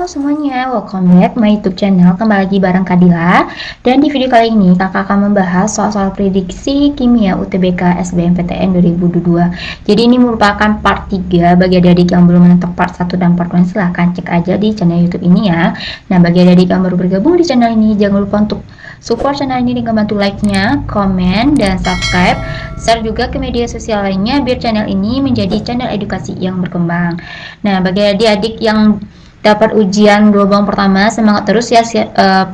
semuanya, welcome back my YouTube channel. Kembali lagi bareng Kadila. Dan di video kali ini kakak akan membahas soal-soal prediksi kimia UTBK SBMPTN 2022. Jadi ini merupakan part 3 bagi adik-adik yang belum menonton part 1 dan part 2, silahkan cek aja di channel YouTube ini ya. Nah, bagi adik-adik yang baru bergabung di channel ini, jangan lupa untuk support channel ini dengan bantu like-nya, komen, dan subscribe, share juga ke media sosial lainnya biar channel ini menjadi channel edukasi yang berkembang. Nah, bagi adik-adik yang dapat ujian gelombang pertama, semangat terus ya,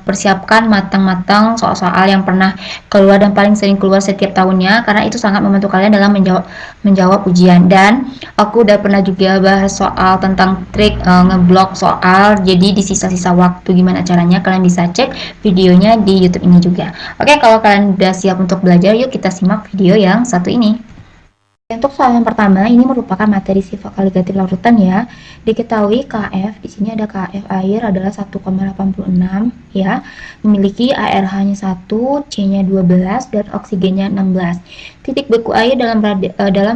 persiapkan matang-matang soal-soal yang pernah keluar dan paling sering keluar setiap tahunnya, karena itu sangat membantu kalian dalam menjawab ujian. Dan aku udah pernah juga bahas soal tentang trik ngeblok soal, jadi di sisa-sisa waktu gimana caranya, kalian bisa cek videonya di YouTube ini juga. Oke, kalau kalian udah siap untuk belajar, yuk kita simak video yang satu ini. Untuk soal yang pertama, ini merupakan materi sifat kaligatif larutan ya. Diketahui KF, di sini ada KF air adalah 1,86 ya. Memiliki ARH-nya 1, C-nya 12 dan oksigennya 16. Titik beku air dalam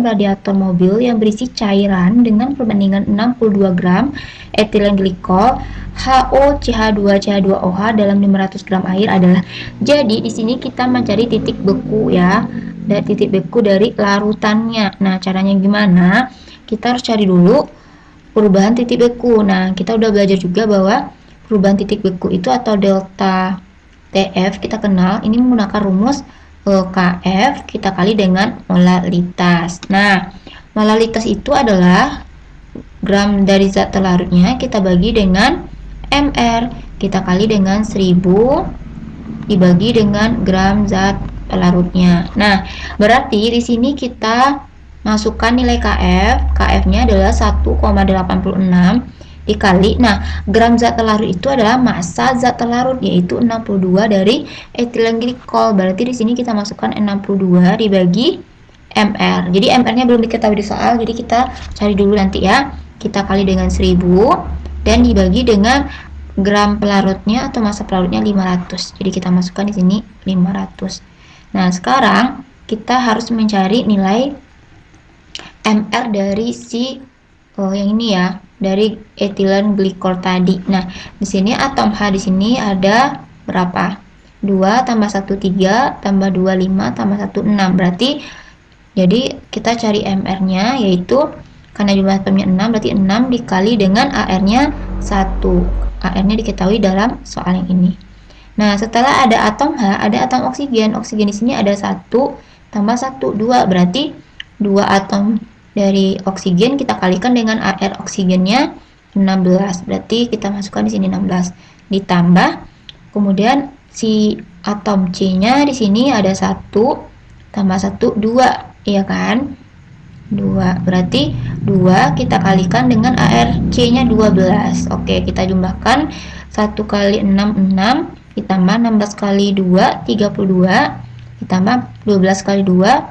radiator mobil yang berisi cairan dengan perbandingan 62 gram etilen glikol HOCH2CH2OH dalam 500 gram air adalah. Jadi di sini kita mencari titik beku ya. Dan titik beku dari larutannya. Nah, caranya gimana? Kita harus cari dulu perubahan titik beku. Nah, kita udah belajar juga bahwa perubahan titik beku itu atau delta TF kita kenal, ini menggunakan rumus KF kita kali dengan molaritas. Nah, molaritas itu adalah gram dari zat terlarutnya kita bagi dengan mR, kita kali dengan 1000 dibagi dengan gram zat larutnya. Nah, berarti di sini kita masukkan nilai KF. KF-nya adalah 1,86 dikali. Nah, gram zat terlarut itu adalah massa zat terlarut, yaitu 62 dari etilen glikol. Berarti di sini kita masukkan 62 dibagi mR. Jadi mR-nya belum diketahui di soal, jadi kita cari dulu nanti ya. Kita kali dengan 1000 dan dibagi dengan gram pelarutnya atau massa pelarutnya 500. Jadi kita masukkan di sini 500. Nah, sekarang kita harus mencari nilai mR dari si yang ini ya, dari etilen glikol tadi. Nah, di sini atom H di sini ada berapa? 2 tambah 1 3 tambah 2 5 tambah 1 6. Berarti jadi kita cari mR-nya, yaitu karena jumlah atomnya 6 berarti 6 dikali dengan AR-nya 1. AR-nya diketahui dalam soal yang ini. Nah, setelah ada atom H, ada atom oksigen. Oksigen di sini ada 1 tambah 1, 2. Berarti 2 atom dari oksigen kita kalikan dengan AR oksigennya 16. Berarti kita masukkan di sini 16. Ditambah, kemudian si atom C-nya di sini ada 1 tambah 1, 2. Iya kan? 2. Berarti 2 kita kalikan dengan ARC-nya 12. Oke, kita jumlahkan 1 kali 6, 6. Ditambah 16 kali 2, 32, ditambah 12 kali 2,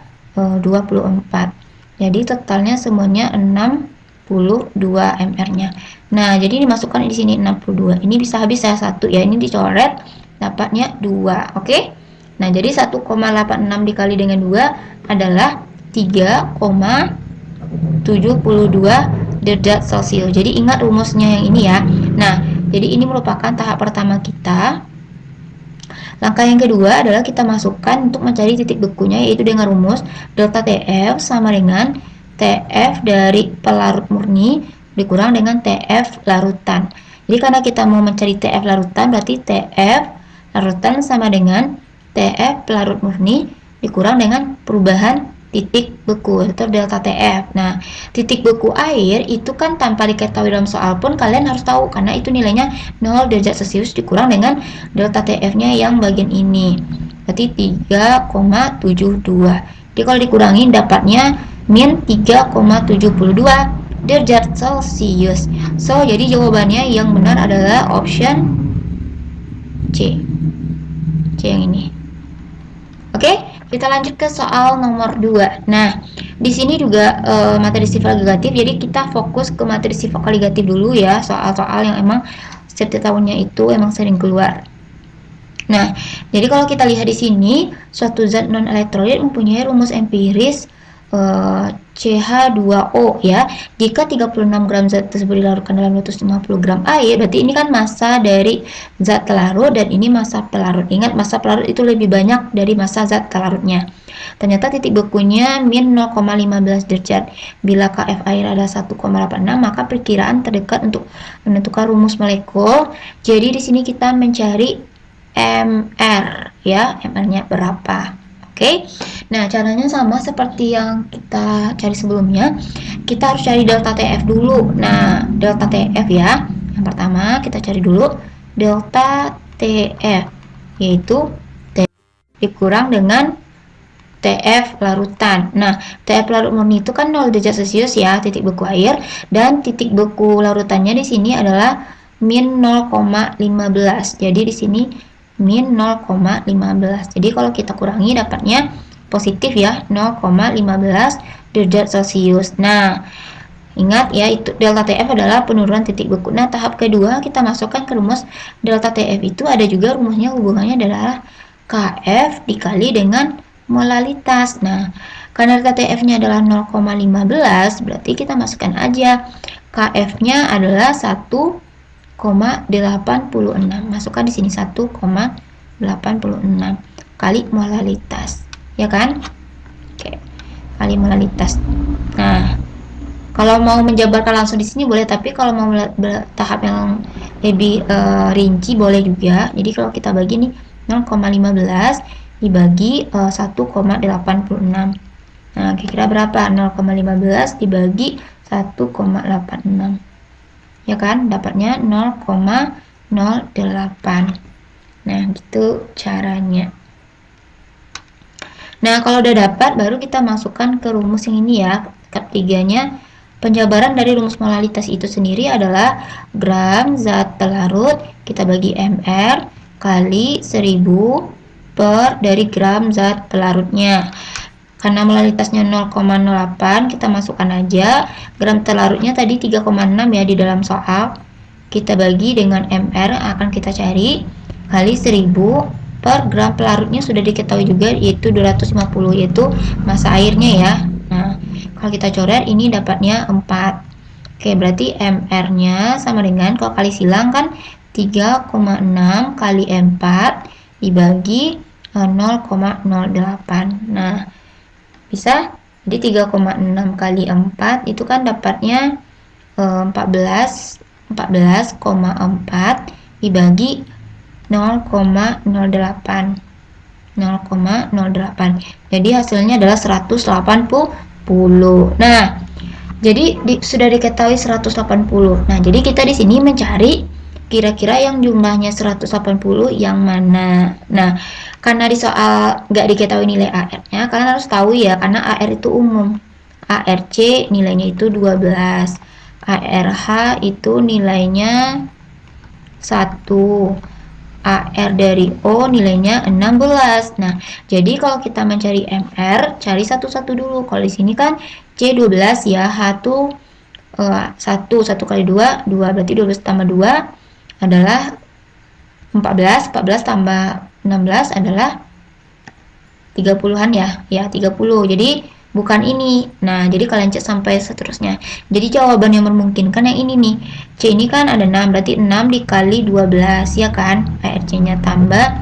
24. Jadi totalnya semuanya 62 mR-nya. Nah, jadi dimasukkan di sini 62. Ini bisa habis ya 1 ya, ini dicoret, dapatnya 2. Oke? Nah, jadi 1,86 dikali dengan 2 adalah 3,72 derajat Celcius. Jadi ingat rumusnya yang ini ya. Nah, jadi ini merupakan tahap pertama kita. Langkah yang kedua adalah kita masukkan untuk mencari titik bekunya, yaitu dengan rumus delta TF sama dengan TF dari pelarut murni dikurang dengan TF larutan. Jadi karena kita mau mencari TF larutan, berarti TF larutan sama dengan TF pelarut murni dikurang dengan perubahan titik beku atau delta TF. Nah, titik beku air itu kan tanpa diketahui dalam soal pun kalian harus tahu, karena itu nilainya 0 derajat Celcius dikurang dengan delta TF-nya yang bagian ini. Berarti 3,72. Jadi kalau dikurangin dapatnya min 3,72 derajat Celcius. So, jadi jawabannya yang benar adalah option C. C yang ini. Oke? Kita lanjut ke soal nomor 2. Nah, di sini juga materi sifat kaligatif, jadi kita fokus ke materi sifat kaligatif dulu ya, soal-soal yang emang setiap tahunnya itu emang sering keluar. Nah, jadi kalau kita lihat di sini, suatu zat non elektrolit mempunyai rumus empiris CH2O ya. Jika 36 gram zat tersebut dilarutkan dalam 250 gram air, berarti ini kan massa dari zat pelarut dan ini massa pelarut. Ingat, massa pelarut itu lebih banyak dari massa zat pelarutnya. Ternyata titik bekunya min 0,15 derajat. Bila Kf air ada 1,86, maka perkiraan terdekat untuk menentukan rumus molekul. Jadi di sini kita mencari MR ya, MR-nya berapa. Oke, nah caranya sama seperti yang kita cari sebelumnya. Kita harus cari delta TF dulu. Nah, delta TF ya. Yang pertama kita cari dulu delta TF, yaitu T dikurang dengan TF larutan. Nah, TF larut murni itu kan 0 derajat Celcius ya, titik beku air, dan titik beku larutannya di sini adalah min 0,15. Jadi di sini min 0,15. Jadi kalau kita kurangi dapatnya positif ya, 0,15 derajat Celcius. Nah, ingat ya, itu delta TF adalah penurunan titik beku. Nah, tahap kedua kita masukkan ke rumus delta TF itu ada juga rumusnya, hubungannya adalah KF dikali dengan molalitas. Nah, karena delta TF-nya adalah 0,15, berarti kita masukkan aja KF-nya adalah 1,86. Masukkan di sini 1,86 kali molalitas, ya kan? Oke, kali molalitas. Nah, kalau mau menjabarkan langsung di sini boleh, tapi kalau mau tahap yang lebih rinci boleh juga. Jadi kalau kita bagi nih 0,15 dibagi 1,86. Nah, kira-kira berapa? 0,15 dibagi 1,86. Ya kan? Dapatnya 0,08. Nah, gitu caranya. Nah, kalau udah dapat baru kita masukkan ke rumus yang ini ya. Ketiganya, penjabaran dari rumus molalitas itu sendiri adalah gram zat pelarut kita bagi mr kali 1000 per dari gram zat pelarutnya. Karena molalitasnya 0,08, kita masukkan aja gram pelarutnya tadi 3,6 ya di dalam soal. Kita bagi dengan mr akan kita cari kali 1000 per gram pelarutnya sudah diketahui juga, yaitu 250, yaitu massa airnya ya. Nah, kalau kita coret ini dapatnya 4. Oke, berarti mr-nya sama dengan, kalau kali silang kan 3,6 kali 4 dibagi 0,08. Nah, bisa jadi 3,6 kali 4 itu kan dapatnya 14,4 dibagi 0,08. Jadi hasilnya adalah 180. Nah, jadi sudah diketahui 180. Nah, jadi kita di sini mencari kira-kira yang jumlahnya 180 yang mana. Nah, karena di soal nggak diketahui nilai AR-nya, kalian harus tahu ya, karena AR itu umum. ARC nilainya itu 12. ARH itu nilainya 1. AR dari O nilainya 16. Nah, jadi kalau kita mencari MR, cari satu-satu dulu. Kalau di sini kan C12 ya, H itu 1 kali 2, 2. Berarti 12 tambah 2 adalah 14, 14 tambah 16 adalah 30-an ya, 30. Jadi bukan ini. Nah, jadi kalian cek sampai seterusnya. Jadi jawaban yang memungkinkan yang ini nih. C ini kan ada 6, berarti 6 dikali 12 ya kan. ARC-nya tambah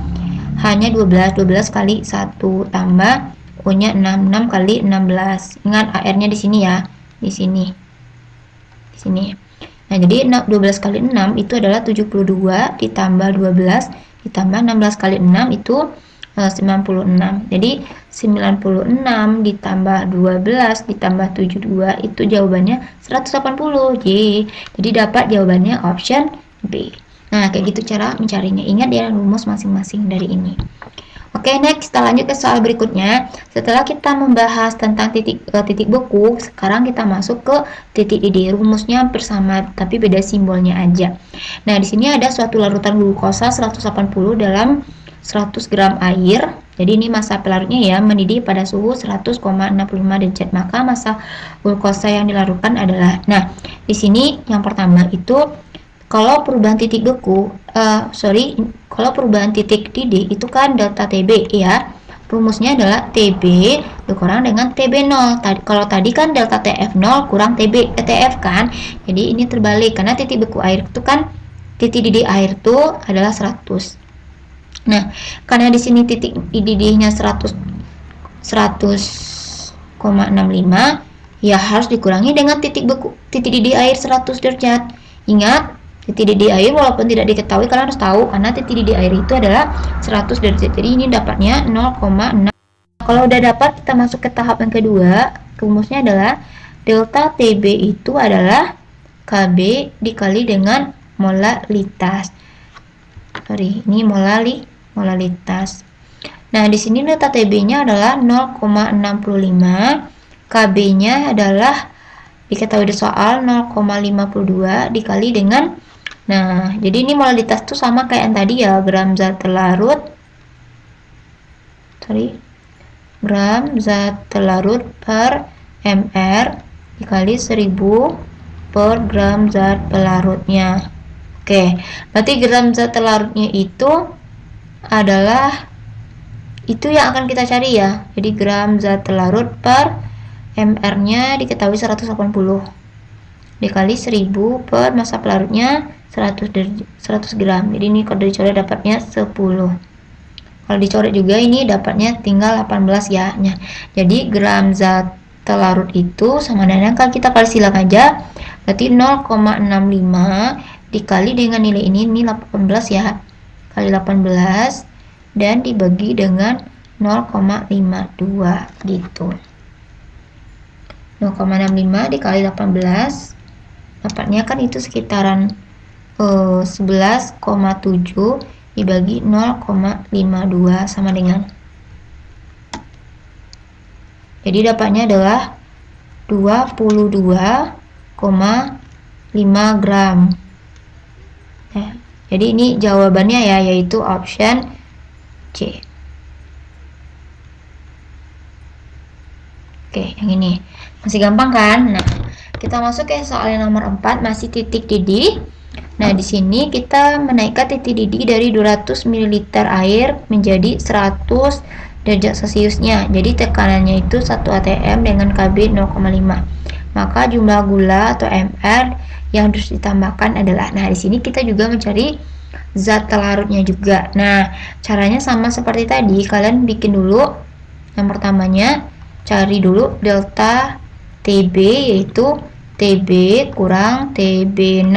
hanya 12, 12 kali 1 tambah O-nya 6, 6 kali 16. Ingat AR-nya di sini ya, di sini. Di sini. Nah, jadi 12 kali 6 itu adalah 72 ditambah 12 ditambah 16 kali 6 itu 96. Jadi 96 ditambah 12 ditambah 72 itu jawabannya 180. Jadi dapat jawabannya option B. Nah, kayak gitu cara mencarinya. Ingat ya rumus masing-masing dari ini. Oke, next kita lanjut ke soal berikutnya. Setelah kita membahas tentang titik beku, sekarang kita masuk ke titik didih. Rumusnya hampir sama, tapi beda simbolnya aja. Nah, di sini ada suatu larutan glukosa 180 dalam 100 gram air. Jadi ini massa pelarutnya ya, mendidih pada suhu 100,65 derajat. Maka massa glukosa yang dilarutkan adalah, nah, di sini yang pertama itu kalau perubahan titik beku, kalau perubahan titik didih itu kan delta TB ya. Rumusnya adalah TB dikurang dengan TB0. Kalau tadi kan delta TF0 kurang TF kan, jadi ini terbalik karena titik beku air itu kan titik didih air itu adalah 100. Nah, karena di sini titik didihnya 100,65, ya harus dikurangi dengan titik didih air 100 derajat. Ingat, titik didih air walaupun tidak diketahui, kalian harus tahu karena titik didih air itu adalah 100 derajat. Jadi ini dapatnya 0,6. Kalau udah dapat, kita masuk ke tahap yang kedua. Rumusnya adalah delta TB itu adalah KB dikali dengan molalitas. Ini molalitas. Nah, di sini delta TB-nya adalah 0,65, KB-nya adalah diketahui di soal 0,52 dikali dengan, nah, jadi ini molalitas tuh sama kayak yang tadi ya, gram zat larut per mr dikali 1000 per gram zat pelarutnya. Oke, berarti gram zat larutnya itu adalah itu yang akan kita cari ya. Jadi gram zat larut per mr nya diketahui 180 dikali 1000 per massa pelarutnya 100 gram. Jadi ini kalau dicoret dapatnya 10. Kalau dicoret juga ini dapatnya tinggal 18 ya. Nah, jadi gram zat larut itu sama dengan, kalau kita kali silang aja, berarti 0,65 dikali dengan nilai ini 18 ya, kali 18 dan dibagi dengan 0,52 gitu. 0,65 dikali 18 dapatnya kan itu sekitaran 11,7 dibagi 0,52 sama dengan, jadi dapatnya adalah 22,5 gram. Nah, jadi ini jawabannya ya, yaitu option C. Oke, yang ini masih gampang kan? Nah, kita masuk ke soal yang nomor 4, masih titik didih. Nah, di sini kita menaikkan titik didih dari 200 ml air menjadi 100 derajat Celciusnya. Jadi tekanannya itu 1 atm dengan KB 0,5. Maka jumlah gula atau mr yang harus ditambahkan adalah, nah di sini kita juga mencari zat larutnya juga. Nah, caranya sama seperti tadi, kalian bikin dulu. Yang pertamanya cari dulu delta TB, yaitu TB kurang TB0.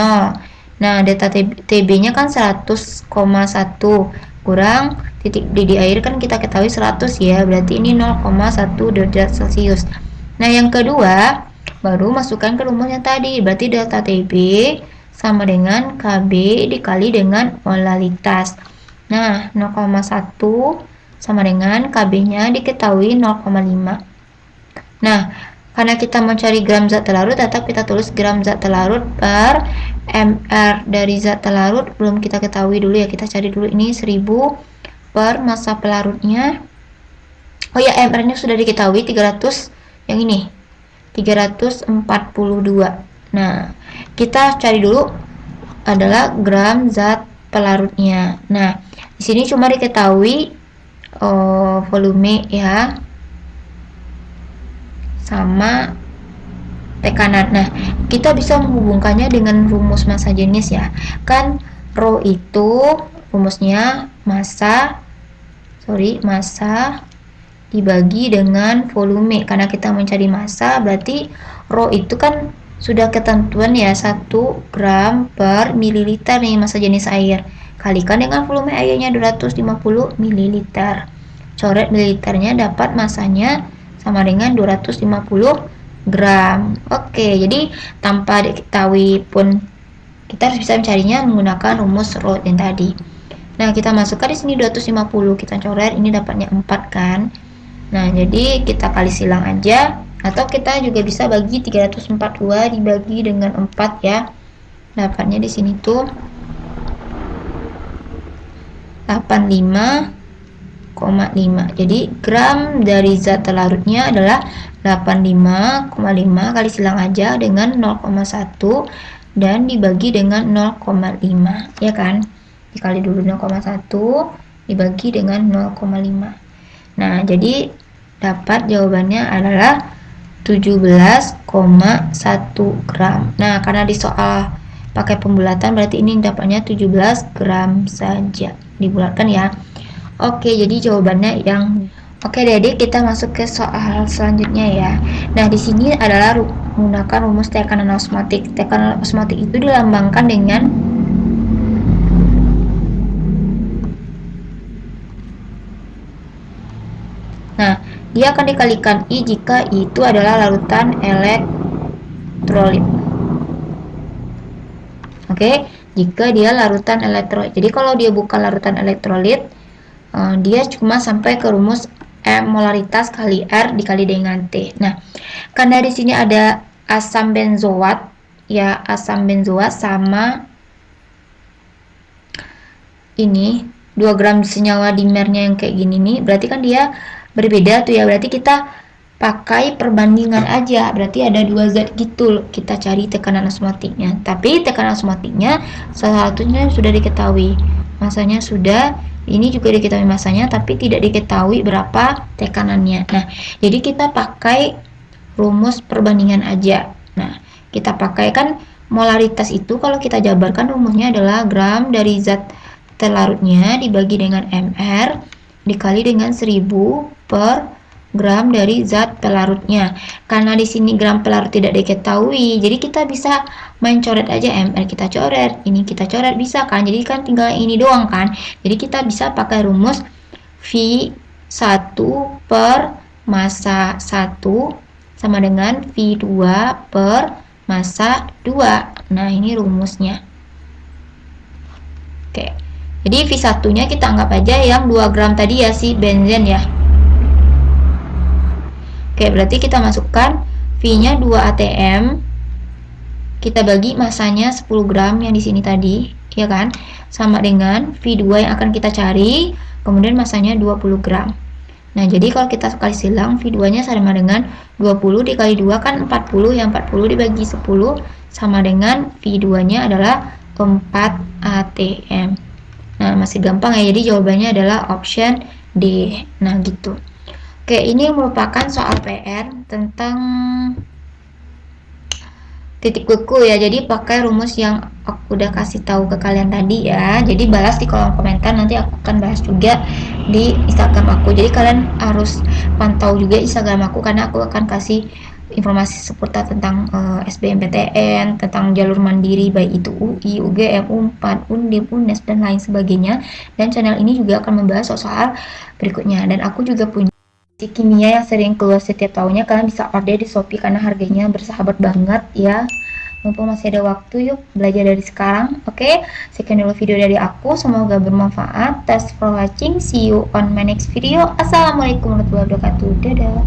Nah, delta TB-nya kan 100,1 kurang titik didih air kan kita ketahui 100 ya, berarti ini 0,1 derajat Celcius. Nah, yang kedua baru masukkan ke rumusnya tadi, berarti delta TB sama dengan KB dikali dengan molalitas. Nah, 0,1 sama dengan KB-nya diketahui 0,5. Nah, karena kita mau cari gram zat larut, tetap kita tulis gram zat larut per mr dari zat larut belum kita ketahui dulu ya, kita cari dulu ini 1000 per massa pelarutnya. Oh ya, mr nya sudah diketahui 300, yang ini 342. Nah, kita cari dulu adalah gram zat pelarutnya. Nah, di sini cuma diketahui volume ya, sama tekanan. Nah, kita bisa menghubungkannya dengan rumus massa jenis ya. Kan rho itu rumusnya massa dibagi dengan volume. Karena kita mencari massa, berarti rho itu kan sudah ketentuan ya, 1 gram per mililiter nih massa jenis air. Kalikan dengan volume airnya 250 mililiter. Coret mililiternya, dapat massanya sama dengan 250 gram. Oke, jadi tanpa diketahui pun kita harus bisa mencarinya menggunakan rumus rho yang tadi. Nah, kita masukkan di sini 250, kita coret, ini dapatnya 4 kan. Nah, jadi kita kali silang aja, atau kita juga bisa bagi 342 dibagi dengan 4 ya. Dapatnya di sini tuh 85,5. Jadi gram dari zat larutnya adalah 85,5, kali silang aja dengan 0,1 dan dibagi dengan 0,5 ya kan, dikali dulu 0,1 dibagi dengan 0,5. Nah, jadi dapat jawabannya adalah 17,1 gram. Nah, karena di soal pakai pembulatan berarti ini dapatnya 17 gram saja. Dibulatkan ya. Oke, jadi jawabannya yang Oke, Adik, kita masuk ke soal selanjutnya ya. Nah, di sini adalah menggunakan rumus tekanan osmotik. Tekanan osmotik itu dilambangkan dengan dia akan dikalikan I jika I itu adalah larutan elektrolit. Oke, jika dia larutan elektrolit. Jadi kalau dia bukan larutan elektrolit, dia cuma sampai ke rumus M molaritas kali R dikali dengan T. Nah, karena di sini ada asam benzoat, ya asam benzoat sama ini 2 gram senyawa dimernya yang kayak gini nih, berarti kan dia berbeda tuh ya, berarti kita pakai perbandingan aja, berarti ada 2 zat gitu, kita cari tekanan osmotiknya. Tapi tekanan osmotiknya salah satunya sudah diketahui, masanya sudah, ini juga diketahui masanya, tapi tidak diketahui berapa tekanannya. Nah, jadi kita pakai rumus perbandingan aja. Nah, kita pakai kan molaritas itu kalau kita jabarkan rumusnya adalah gram dari zat terlarutnya dibagi dengan mr dikali dengan 1000 per gram dari zat pelarutnya. Karena di sini gram pelarut tidak diketahui, jadi kita bisa main coret aja, mr kita coret, ini kita coret, bisa kan? Jadi kan tinggal ini doang kan. Jadi kita bisa pakai rumus V1 per massa 1 sama dengan V2 per massa 2. Nah, ini rumusnya. Oke. Jadi V1 nya kita anggap aja yang 2 gram tadi ya, si benzen ya. Oke, berarti kita masukkan V nya 2 atm, kita bagi masanya 10 gram yang di sini tadi, ya kan, sama dengan V2 yang akan kita cari, kemudian masanya 20 gram. Nah, jadi kalau kita kali silang, V2 nya sama dengan 20 dikali 2 kan 40, yang 40 dibagi 10 sama dengan V2 nya adalah 4 atm. Nah, masih gampang ya, jadi jawabannya adalah option D. Nah, gitu. Oke, ini merupakan soal PR tentang titik beku ya, jadi pakai rumus yang aku udah kasih tahu ke kalian tadi ya. Jadi balas di kolom komentar, nanti aku akan bahas juga di Instagram aku. Jadi kalian harus pantau juga Instagram aku, karena aku akan kasih informasi seputar tentang SBMPTN, tentang jalur mandiri baik itu UI, UGM, UNPAD, UNDIP, UNES dan lain sebagainya. Dan channel ini juga akan membahas soal berikutnya. Dan aku juga punya kimia yang sering keluar setiap tahunnya, kalian bisa order di Shopee karena harganya bersahabat banget ya. Mumpung masih ada waktu, yuk belajar dari sekarang. Oke, sekian dulu video dari aku, semoga bermanfaat. Thanks for watching, see you on my next video. Assalamualaikum warahmatullahi wabarakatuh. Dadah.